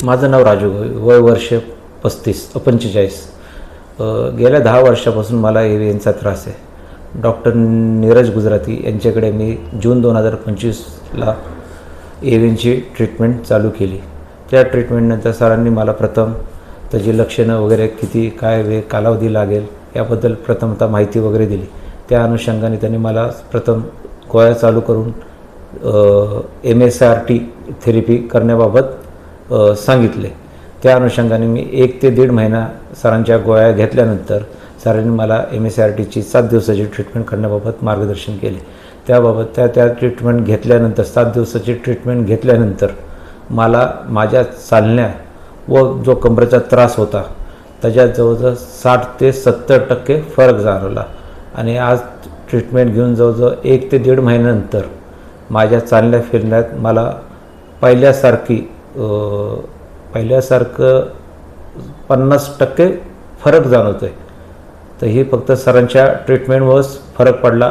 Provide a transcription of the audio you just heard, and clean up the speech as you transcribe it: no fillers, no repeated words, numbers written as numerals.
माझं नाव राजू वय वर्ष 45. गेल्या 10 वर्षापासून मला एव्हीएनचा त्रास आहे. डॉक्टर नीरज गुजराती यांच्याकडे मी जून 2025ला एव्हीएनची ट्रीटमेंट चालू केली. त्या ट्रीटमेंटनंतर सरांनी मला प्रथम त्याची लक्षणं वगैरे किती काय कालावधी लागेल याबद्दल प्रथमतः माहिती वगैरे दिली. त्या अनुषंगाने त्यांनी मला प्रथम गोळ्या चालू करून MSRT थेरपी करण्याबाबत सांगितले. त्या अनुषंगाने मी 1 ते 1.5 महिना सरांच्या गोळ्या घेतल्यानंतर सरांनी मला MSRTची 7 दिवसाची ट्रीटमेंट करण्याबाबत मार्गदर्शन केले. त्याबाबत त्या ट्रीटमेंट घेतल्यानंतर 7 दिवसाची ट्रीटमेंट घेतल्यानंतर मला माझ्या चालण्या व जो कंबरेचा त्रास होता त्याच्यात जवळजवळ 60 ते 70% फरक जाणवला. आणि आज ट्रीटमेंट घेऊन जवळजवळ 1 ते 1.5 महिन्यानंतर माझ्या चालण्या फिरण्यात मला पहिल्यासारखं 50% फरक जाणवतो आहे. तर ही फक्त सरांच्या ट्रीटमेंटमुळेच फरक पडला.